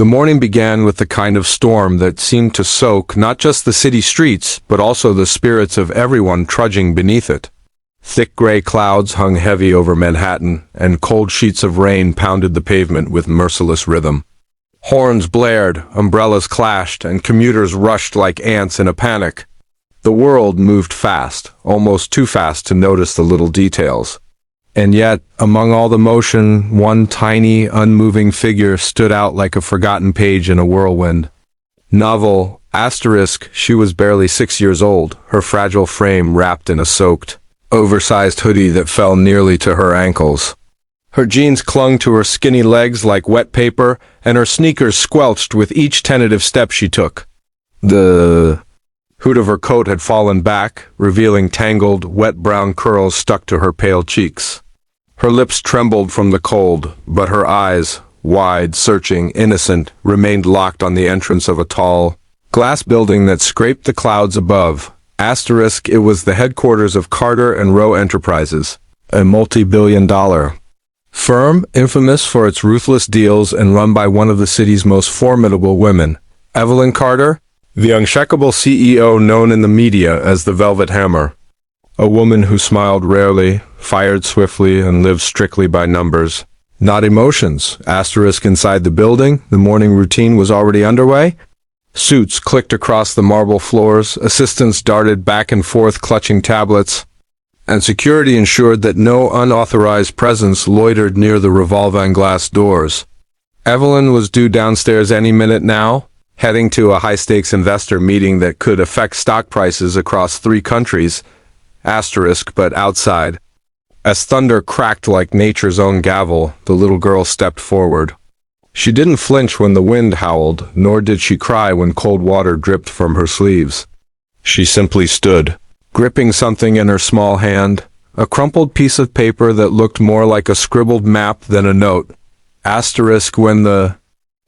The morning began with the kind of storm that seemed to soak not just the city streets, but also the spirits of everyone trudging beneath it. Thick gray clouds hung heavy over Manhattan, and cold sheets of rain pounded the pavement with merciless rhythm. Horns blared, umbrellas clashed, and commuters rushed like ants in a panic. The world moved fast, almost too fast to notice the little details. And yet, among all the motion, one tiny, unmoving figure stood out like a forgotten page in a whirlwind. Novel, asterisk, she was barely 6 years old, her fragile frame wrapped in a soaked, oversized hoodie that fell nearly to her ankles. Her jeans clung to her skinny legs like wet paper, and her sneakers squelched with each tentative step she took. The hood of her coat had fallen back, revealing tangled, wet brown curls stuck to her pale cheeks. Her lips trembled from the cold, but her eyes, wide, searching, innocent, remained locked on the entrance of a tall, glass building that scraped the clouds above. Asterisk, it was the headquarters of Carter and Rowe Enterprises, a multi-billion-dollar firm infamous for its ruthless deals and run by one of the city's most formidable women, Evelyn Carter, the unshakable CEO known in the media as the Velvet Hammer. A woman who smiled rarely, fired swiftly, and lived strictly by numbers, not emotions. Asterisk, inside the building, the morning routine was already underway. Suits clicked across the marble floors, assistants darted back and forth clutching tablets, and security ensured that no unauthorized presence loitered near the revolving glass doors. Evelyn was due downstairs any minute now, heading to a high-stakes investor meeting that could affect stock prices across 3 countries, asterisk, but outside. As thunder cracked like nature's own gavel, the little girl stepped forward. She didn't flinch when the wind howled, nor did she cry when cold water dripped from her sleeves. She simply stood, gripping something in her small hand, a crumpled piece of paper that looked more like a scribbled map than a note. Asterisk, when the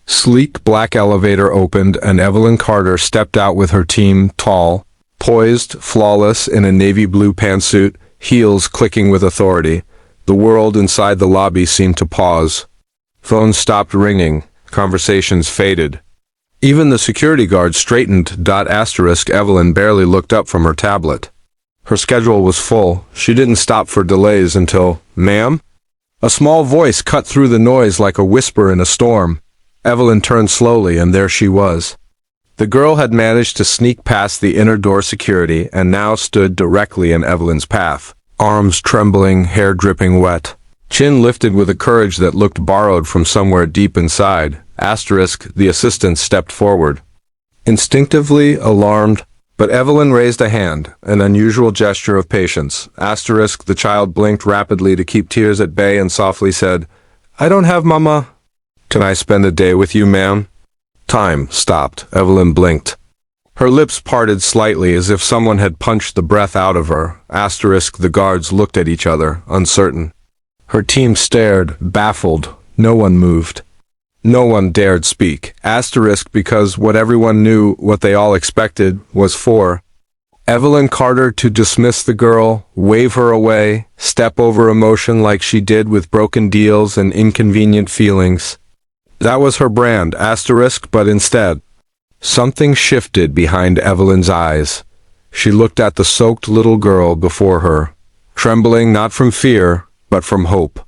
sleek black elevator opened and Evelyn Carter stepped out with her team, tall, poised, flawless in a navy blue pantsuit, heels clicking with authority. The world inside the lobby seemed to pause. Phones stopped ringing, conversations faded. Even the security guard straightened. Asterisk, Evelyn barely looked up from her tablet. Her schedule was full. She didn't stop for delays until, "Ma'am?" A small voice cut through the noise like a whisper in a storm. Evelyn turned slowly, and there she was. The girl had managed to sneak past the inner door security and now stood directly in Evelyn's path, arms trembling, hair dripping wet, chin lifted with a courage that looked borrowed from somewhere deep inside. Asterisk, the assistant stepped forward. Instinctively alarmed, but Evelyn raised a hand, an unusual gesture of patience. Asterisk, the child blinked rapidly to keep tears at bay and softly said, "I don't have mama." "Can I spend a day with you, ma'am?" Time stopped. Evelyn blinked. Her lips parted slightly as if someone had punched the breath out of her. Asterisk, the guards looked at each other, uncertain. Her team stared, baffled. No one moved. No one dared speak. Asterisk, because what everyone knew, what they all expected, was for Evelyn Carter to dismiss the girl, wave her away, step over emotion like she did with broken deals and inconvenient feelings. That was her brand, asterisk, but instead, something shifted behind Evelyn's eyes. She looked at the soaked little girl before her, trembling not from fear, but from hope.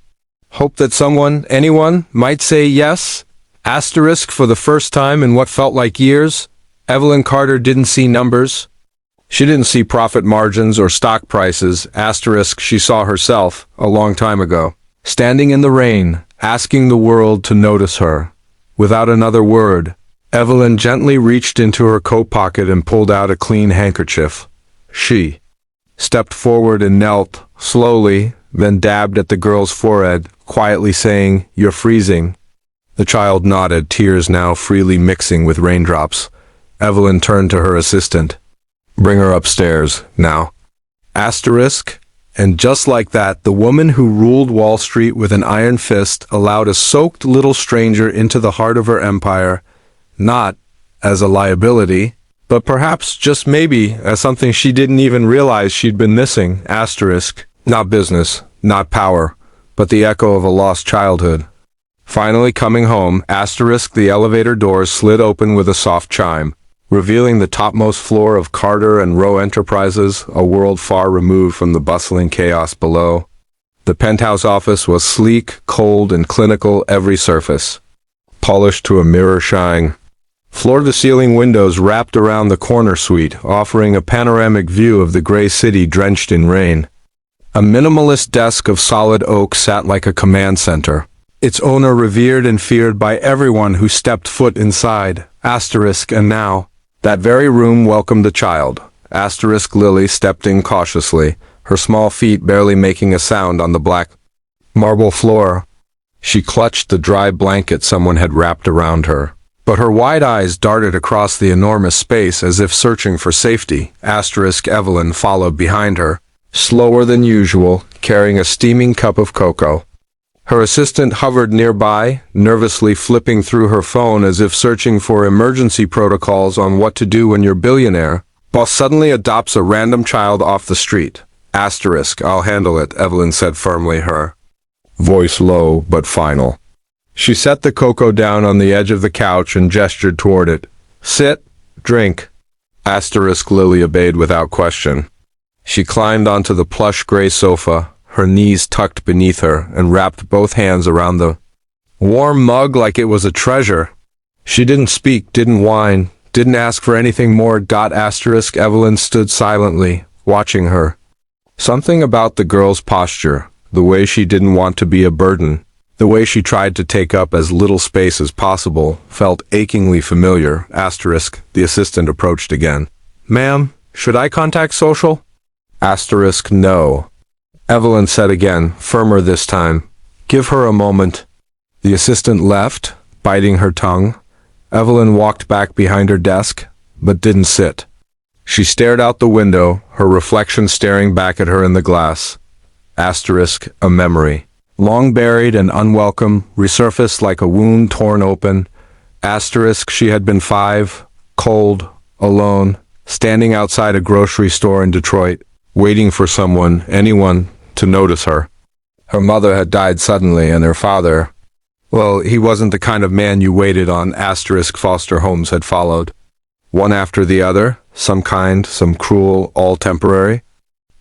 Hope that someone, anyone, might say yes. Asterisk, for the first time in what felt like years, Evelyn Carter didn't see numbers. She didn't see profit margins or stock prices. Asterisk, she saw herself, a long time ago, standing in the rain, asking the world to notice her. Without another word, Evelyn gently reached into her coat pocket and pulled out a clean handkerchief. She stepped forward and knelt, slowly, then dabbed at the girl's forehead, quietly saying, "You're freezing." The child nodded, tears now freely mixing with raindrops. Evelyn turned to her assistant. "Bring her upstairs, now." Asterisk, and just like that, the woman who ruled Wall Street with an iron fist allowed a soaked little stranger into the heart of her empire, not as a liability, but perhaps, just maybe, as something she didn't even realize she'd been missing. Asterisk, not business, not power, but the echo of a lost childhood. Finally coming home, the elevator doors slid open with a soft chime, revealing the topmost floor of Carter and Rowe Enterprises, a world far removed from the bustling chaos below. The penthouse office was sleek, cold, and clinical, every surface polished to a mirror shine. Floor-to-ceiling windows wrapped around the corner suite, offering a panoramic view of the gray city drenched in rain. A minimalist desk of solid oak sat like a command center, its owner revered and feared by everyone who stepped foot inside. And now, that very room welcomed a child. Lily stepped in cautiously, her small feet barely making a sound on the black marble floor. She clutched the dry blanket someone had wrapped around her, but her wide eyes darted across the enormous space as if searching for safety. Evelyn followed behind her, slower than usual, carrying a steaming cup of cocoa. Her assistant hovered nearby, nervously flipping through her phone as if searching for emergency protocols on what to do when your billionaire boss suddenly adopts a random child off the street. I'll handle it, Evelyn said firmly, her voice low but final. She set the cocoa down on the edge of the couch and gestured toward it. Sit, drink. Lily obeyed without question. She climbed onto the plush gray sofa, her knees tucked beneath her, and wrapped both hands around the warm mug like it was a treasure. She didn't speak, didn't whine, didn't ask for anything more. Evelyn stood silently, watching her. Something about the girl's posture, the way she didn't want to be a burden, the way she tried to take up as little space as possible, felt achingly familiar. The assistant approached again. Ma'am, should I contact social? No. Evelyn said again, firmer this time. Give her a moment. The assistant left, biting her tongue. Evelyn walked back behind her desk, but didn't sit. She stared out the window, her reflection staring back at her in the glass. A memory. Long buried and unwelcome, resurfaced like a wound torn open. She had been 5, cold, alone, standing outside a grocery store in Detroit, waiting for someone, anyone, to notice her. Her mother had died suddenly, and her father, well, he wasn't the kind of man you waited on. Foster homes had followed. One after the other, some kind, some cruel, all temporary.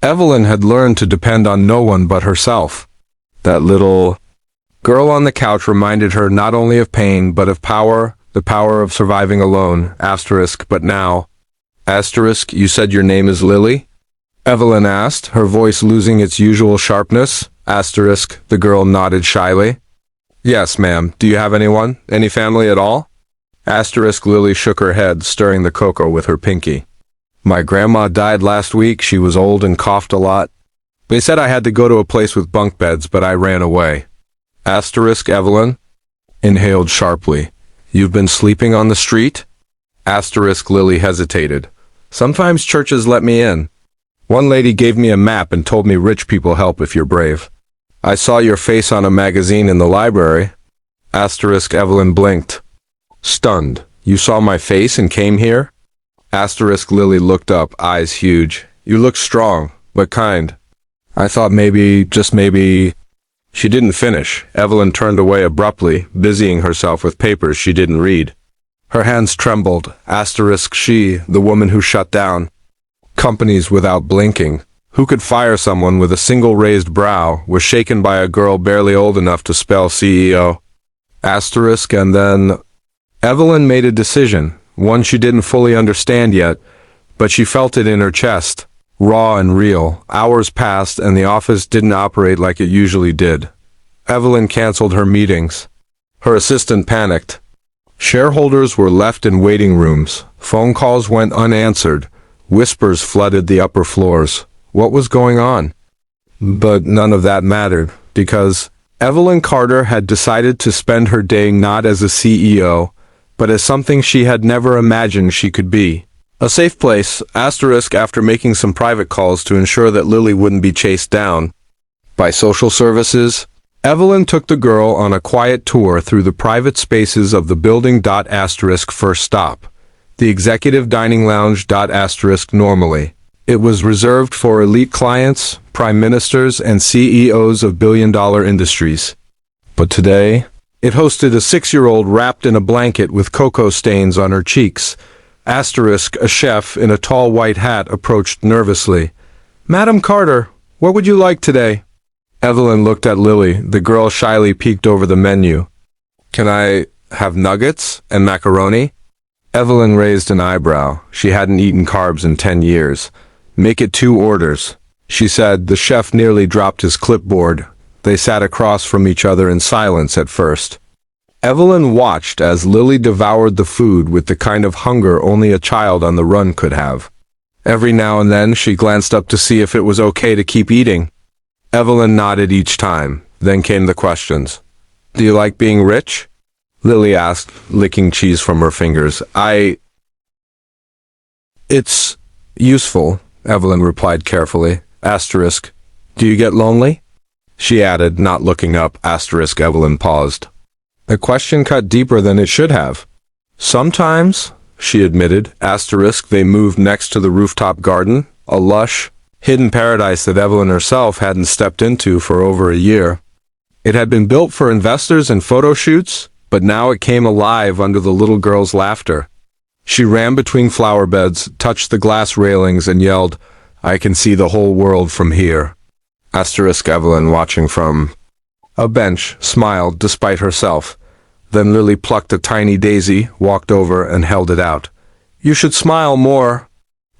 Evelyn had learned to depend on no one but herself. That little girl on the couch reminded her not only of pain, but of power, the power of surviving alone. But now. You said your name is Lily? Evelyn asked, her voice losing its usual sharpness. The girl nodded shyly. Yes, ma'am. Do you have anyone? Any family at all? Lily shook her head, stirring the cocoa with her pinky. My grandma died last week. She was old and coughed a lot. They said I had to go to a place with bunk beds, but I ran away. Evelyn inhaled sharply. You've been sleeping on the street? Lily hesitated. Sometimes churches let me in. One lady gave me a map and told me rich people help if you're brave. I saw your face on a magazine in the library. Evelyn blinked. Stunned. You saw my face and came here? Lily looked up, eyes huge. You look strong, but kind. I thought maybe, just maybe... She didn't finish. Evelyn turned away abruptly, busying herself with papers she didn't read. Her hands trembled. She, the woman who shut down companies without blinking, who could fire someone with a single raised brow, was shaken by a girl barely old enough to spell CEO. And then... Evelyn made a decision, one she didn't fully understand yet, but she felt it in her chest, raw and real. Hours passed and the office didn't operate like it usually did. Evelyn canceled her meetings. Her assistant panicked. Shareholders were left in waiting rooms. Phone calls went unanswered. Whispers flooded the upper floors. What was going on? But none of that mattered, because Evelyn Carter had decided to spend her day not as a CEO, but as something she had never imagined she could be. A safe place, after making some private calls to ensure that Lily wouldn't be chased down by social services. Evelyn took the girl on a quiet tour through the private spaces of the building. First stop, the executive dining lounge. Normally, it was reserved for elite clients, prime ministers, and CEOs of billion-dollar industries. But today, It hosted a 6-year-old wrapped in a blanket with cocoa stains on her cheeks. Asterisk, a chef in a tall white hat, approached nervously. "Madam Carter, what would you like today?" Evelyn looked at Lily. The girl shyly peeked over the menu. "Can I have nuggets and macaroni?" Evelyn raised an eyebrow. She hadn't eaten carbs in 10 years. "Make it 2 orders," she said. The chef nearly dropped his clipboard. They sat across from each other in silence at first. Evelyn watched as Lily devoured the food with the kind of hunger only a child on the run could have. Every now and then she glanced up to see if it was okay to keep eating. Evelyn nodded each time. Then came the questions. "Do you like being rich?" Lily asked, licking cheese from her fingers. "It's useful," Evelyn replied carefully. Asterisk, "Do you get lonely?" She added, not looking up. Asterisk, Evelyn paused. The question cut deeper than it should have. "Sometimes," she admitted. Asterisk, they moved next to the rooftop garden, a lush, hidden paradise that Evelyn herself hadn't stepped into for over a year. It had been built for investors and photo shoots, but now it came alive under the little girl's laughter. She ran between flower beds, touched the glass railings, and yelled, "I can see the whole world from here." Asterisk, Evelyn, watching from a bench, smiled despite herself. Then Lily plucked a tiny daisy, walked over, and held it out. "You should smile more.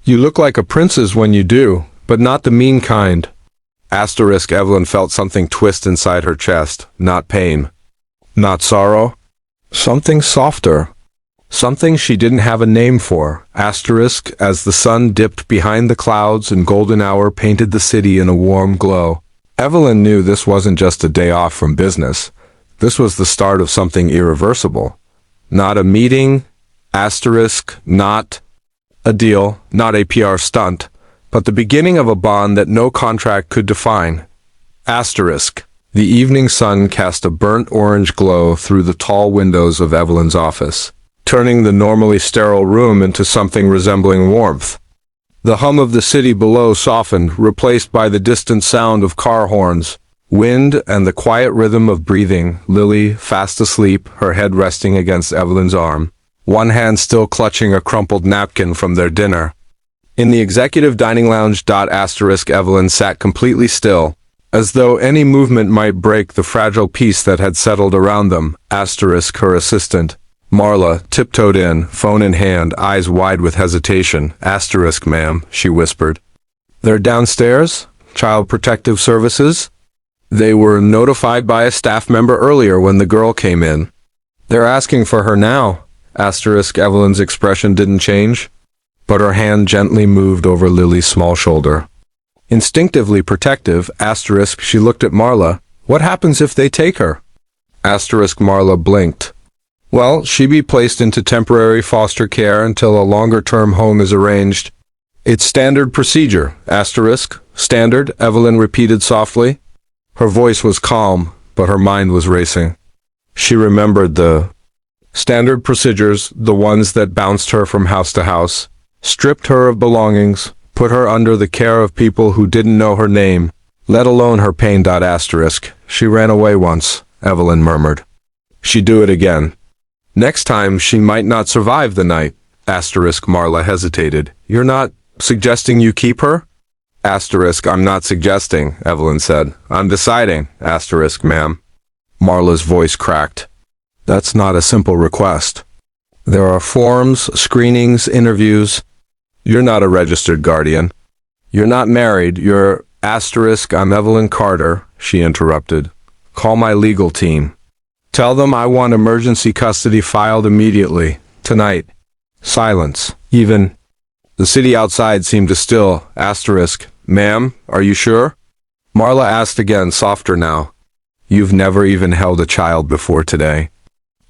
You look like a princess when you do, but not the mean kind." Asterisk, Evelyn felt something twist inside her chest. Not pain. Not sorrow. Something softer. Something she didn't have a name for. Asterisk, as the sun dipped behind the clouds and golden hour painted the city in a warm glow. Evelyn knew this wasn't just a day off from business. This was the start of something irreversible. Not a meeting, asterisk, not a deal, not a PR stunt, but the beginning of a bond that no contract could define. Asterisk. The evening sun cast a burnt orange glow through the tall windows of Evelyn's office, turning the normally sterile room into something resembling warmth. The hum of the city below softened, replaced by the distant sound of car horns, wind, and the quiet rhythm of breathing. Lily, fast asleep, her head resting against Evelyn's arm, one hand still clutching a crumpled napkin from their dinner. In the executive dining lounge. Asterisk, Evelyn sat completely still, as though any movement might break the fragile peace that had settled around them. Asterisk, her assistant, Marla, tiptoed in, phone in hand, eyes wide with hesitation. Asterisk, "Ma'am," she whispered. "They're downstairs? Child Protective Services?" They were notified by a staff member earlier when the girl came in. "They're asking for her now." Asterisk, Evelyn's expression didn't change, but her hand gently moved over Lily's small shoulder. Instinctively protective, asterisk, she looked at Marla. "What happens if they take her?" Asterisk, Marla blinked. "Well, she be placed into temporary foster care until a longer-term home is arranged. It's standard procedure." Asterisk, "Standard," Evelyn repeated softly. Her voice was calm, but her mind was racing. She remembered the standard procedures, the ones that bounced her from house to house, stripped her of belongings, put her under the care of people who didn't know her name, let alone her pain. Asterisk, "She ran away once," Evelyn murmured. "She'd do it again. Next time she might not survive the night." Asterisk, Marla hesitated. "You're not suggesting you keep her?" Asterisk, "I'm not suggesting," Evelyn said. "I'm deciding." Asterisk, "Ma'am." Marla's voice cracked. "That's not a simple request. There are forms, screenings, interviews. You're not a registered guardian. You're not married. You're..." Asterisk, "I'm Evelyn Carter," she interrupted. "Call my legal team. Tell them I want emergency custody filed immediately. Tonight." Silence. Even the city outside seemed to still. Asterisk, "Ma'am, are you sure?" Marla asked again, softer now. "You've never even held a child before today."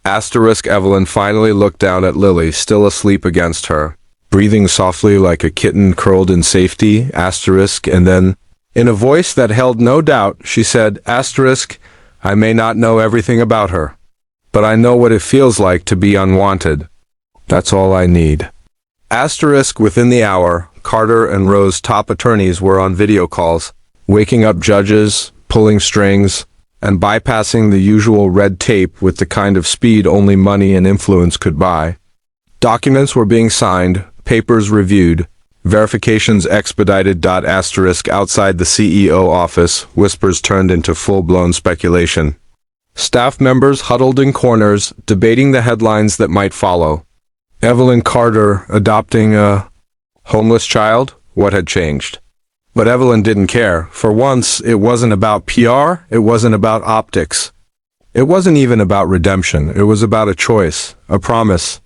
Asterisk, Evelyn finally looked down at Lily, still asleep against her, breathing softly like a kitten curled in safety. Asterisk, and then, in a voice that held no doubt, she said, Asterisk, "I may not know everything about her, but I know what it feels like to be unwanted. That's all I need." Asterisk, within the hour, Carter and Rose's top attorneys were on video calls, waking up judges, pulling strings, and bypassing the usual red tape with the kind of speed only money and influence could buy. Documents were being signed, papers reviewed, verifications expedited. Outside the CEO office, whispers turned into full-blown speculation. Staff members huddled in corners, debating the headlines that might follow. Evelyn Carter adopting a homeless child? What had changed? But Evelyn didn't care. For once, it wasn't about PR, it wasn't about optics. It wasn't even about redemption, it was about a choice, a promise.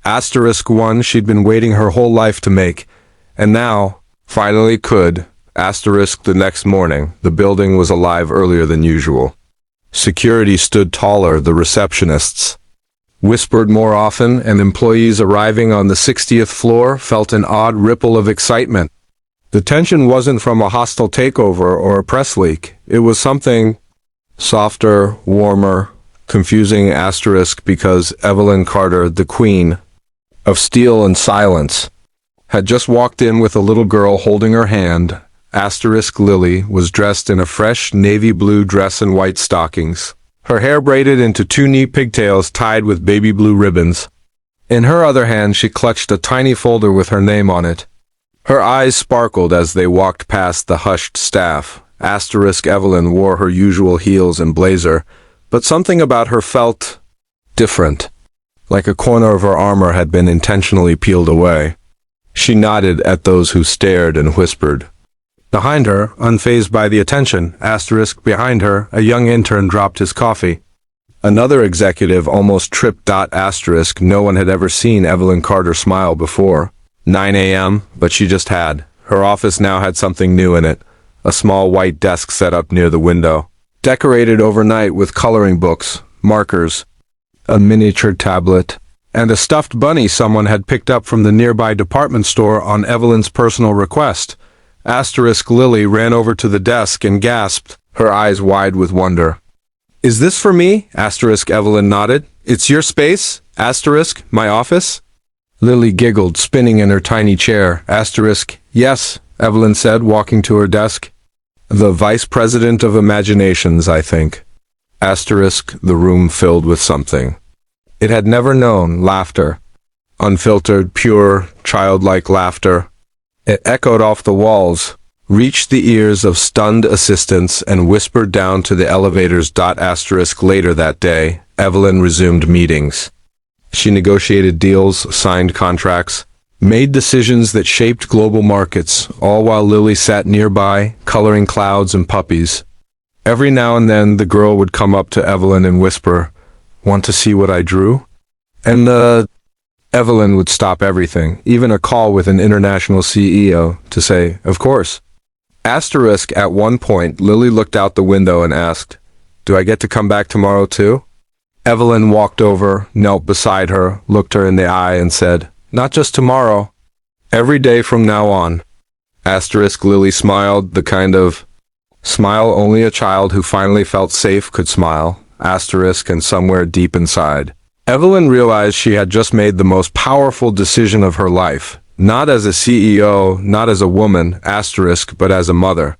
One she'd been waiting her whole life to make, and now, finally could. The next morning, the building was alive earlier than usual. Security stood taller, the receptionists whispered more often, and employees arriving on the 60th floor felt an odd ripple of excitement. The tension wasn't from a hostile takeover or a press leak. It was something softer, warmer, confusing. Because Evelyn Carter, the queen of steel and silence, had just walked in with a little girl holding her hand. Lily was dressed in a fresh navy blue dress and white stockings, her hair braided into two neat pigtails tied with baby blue ribbons. In her other hand she clutched a tiny folder with her name on it. Her eyes sparkled as they walked past the hushed staff. Evelyn wore her usual heels and blazer, but something about her felt different, like a corner of her armor had been intentionally peeled away. She nodded at those who stared and whispered. Behind her, unfazed by the attention, behind her, a young intern dropped his coffee. Another executive almost tripped. No one had ever seen Evelyn Carter smile before. 9 a.m., but she just had. Her office now had something new in it. A small white desk set up near the window, decorated overnight with coloring books, markers, a miniature tablet, and a stuffed bunny someone had picked up from the nearby department store on Evelyn's personal request. Lily ran over to the desk and gasped, her eyes wide with wonder. "Is this for me?" Evelyn nodded. "It's your space? My office?" Lily giggled, spinning in her tiny chair. "Yes," Evelyn said, walking to her desk. "The vice president of imaginations, I think." The room filled with something it had never known, laughter. Unfiltered, pure, childlike laughter. It echoed off the walls, reached the ears of stunned assistants, and whispered down to the elevators. Later that day, Evelyn resumed meetings. She negotiated deals, signed contracts, made decisions that shaped global markets, all while Lily sat nearby, coloring clouds and puppies. Every now and then, the girl would come up to Evelyn and whisper, "Want to see what I drew?" And Evelyn would stop everything, even a call with an international CEO, to say, "Of course." At one point, Lily looked out the window and asked, "Do I get to come back tomorrow too?" Evelyn walked over, knelt beside her, looked her in the eye and said, "Not just tomorrow. Every day from now on." Lily smiled, the kind of smile only a child who finally felt safe could smile. And somewhere deep inside, Evelyn realized she had just made the most powerful decision of her life. Not as a CEO, not as a woman, but as a mother.